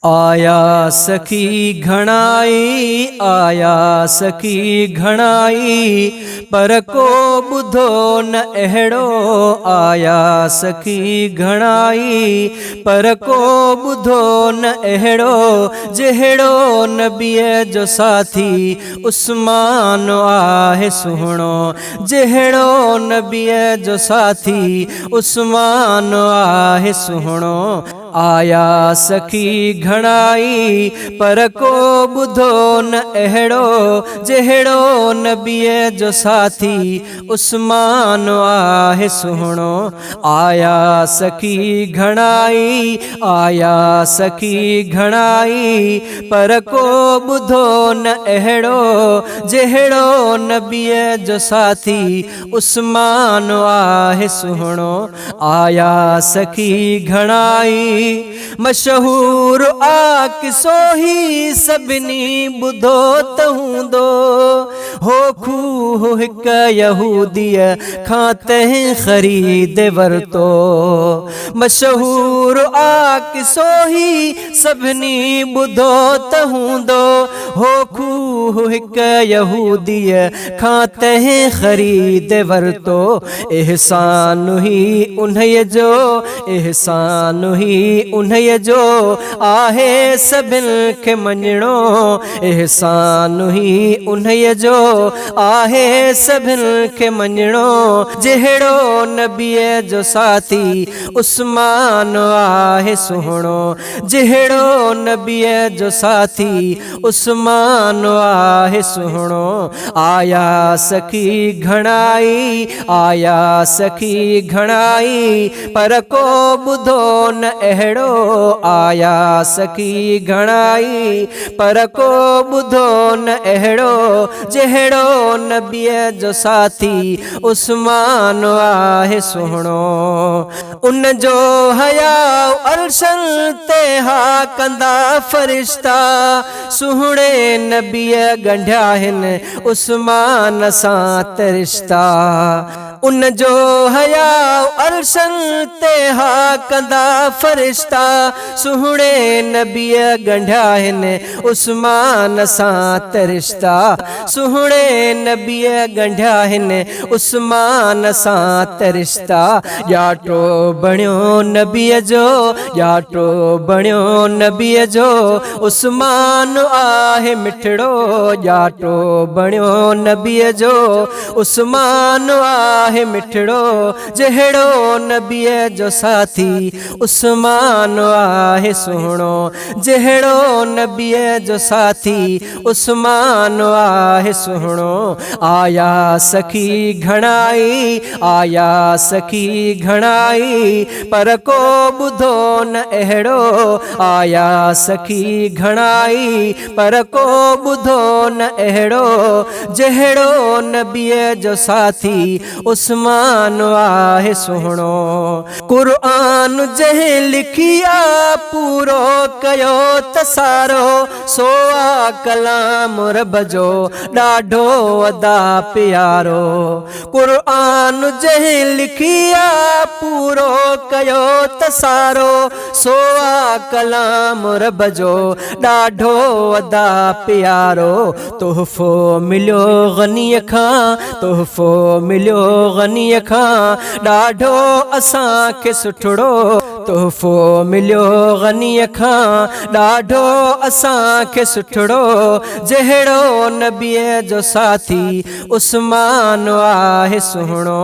आया सखी घणाई, आया सखी घणाई, पर को बुधो न अहिड़ो। आया सखी घणाई, पर को बुधो न अहिड़ो, जहिड़ो नबीअ जो साथी उस्मान आहे सुहिणो। जहिड़ो नबीअ जो साथी उस्मान आहे सुहिणो। आया सखी घणाई, पर को बुधो न अहिड़ो, जहिड़ो नबीअ जो साथी उस्मान आहे सुहिणो। आया सखी घणाई, आया सखी घणाई, पर को बुधो न अहिड़ो, जहिड़ो नबीअ जो साथी उस्मान आहे सुहिणो। आया सखी घणाई, मशहूर आ किसो ही सभिनी बुधो त हूंदो। हो खूह हिक यहूदीअ खां तंहिं ख़रीद वरितो। मशहूर आ किसो ही सभिनी बुधो त हूंदो। हो खूह हिक यहूदीअ खां तंहिं ख़रीद वरितो। एहसान ही उन्हीअ जो, एहसान ही उन्हीअ जो आहे सभिनि खे मञणो। एहसान ही उन्हीअ जो आहे सभिनि खे मञणो। जहिड़ो नबीअ जो साथी उस्मान आहे सुहिणो। जहिड़ो नबीअ जो साथी उस्मान आहे सुहिणो। आया सखी घणाई, आया सखी घणाई, पर को बुधो न अहिड़ो। आया सखी घणाई, पर को बुधो न अहिड़ो, जहिड़ो नबीअ जो साथी उस्मान आहे सुहिणो। उन जो हया अर्शन ते हा कंदा फरिश्ता, सुहिणे नबीअ ॻंढिया आहिनि उस्मान सां त रिश्ता। उन जो हया अर्शन ते हा कंदा फरिश्ता, सुहिणे नबीअ ॻंढिया आहिनि उस्मान सां त रिश्ता। सुहिणे नबीअ ॻंढिया आहिनि उस्मान सां त रिश्ता। ॼाटो बणियो नबीअ जो, ॼाटो बणियो नबीअ जो, उस्मान आहे मिठड़ो। ॼाटो बणियो नबीअ जो, उस्मान आहे मिठड़ो। जहिड़ो नबीअ जो साथी उस्मान आहे सुहिणो। जहिड़ो नबीअ जो साथी उस्मान आहे सुहिणो। आया सखी घणाई, आया सखी घणाई, पर को बुधो न अहिड़ो। आया सखी घणाई, पर को बुधो न अहिड़ो, जहिड़ो नबीअ जो साथी उस्मान आहे सुहिणो। क़ुर्आन जंहिं लिखी आ पूरो कयो त सारो, सो आ कलाम रब जो ॾाढो अदा प्यारो। क़ुर्आन जंहिं लिखी आ पूरो कयो त सारो, सो आ कलाम रब जो ॾाढो अदा प्यारो। तोहफ़ो मिलियो ग़नीअ खां, तोहफ़ो मिलियो ग़नीअ खां, ॾाढो असांखे सुठड़ो। तोहफ़ो मिलियो ग़नीअ खां, ॾाढो असांखे सुठड़ो। जहिड़ो नबीअ जो साथी उस्मान आहे सुहिणो।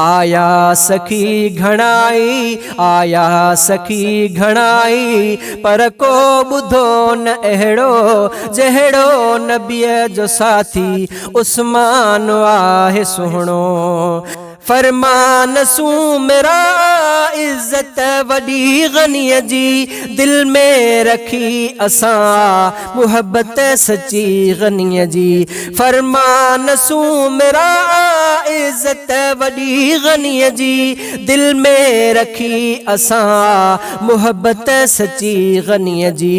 आया सखी घणाई, आया सखी घणाई, पर को बुधो न अहिड़ो, जहिड़ो नबीअ जो साथी उस्मान आहे सुहिणो। फरमान सूं मेरा इज्जत वॾी ग़नीअ जी, दिल में रखी असां मुहब्बत सची ग़नीअ जी। फरमान सूं मेरा इज्जत वॾी ग़नीअ जी, दिल में रखी असां मुहब्बत सची ग़नीअ जी।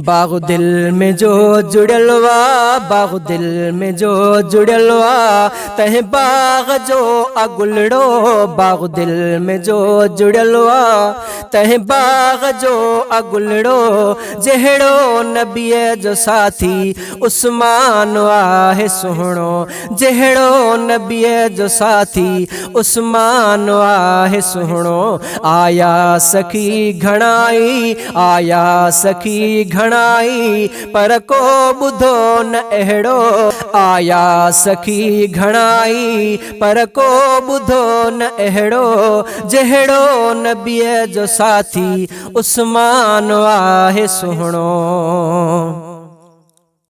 बाग़ दिल में जो जुड़ियल वा, बाग़ दिल में जो जुड़ियल वा, तंहिं बाग़ जो अगुल अगुलड़ो बाग दिल में जो जुड़लो तह बाग जो अगुलड़ो जहड़ो नबीअ जो साथी उस्मान आहे सुहणो जहड़ो नबीअ जो साथी उस्मान आहे सुहणो आया सखी घणाई आया सखी घणाई पर को बुधो न अहिड़ो आया सखी घणाई पर को बुधो न अहिड़ो जहिड़ो नबीअ जो साथी उस्मान आहे सुहणो।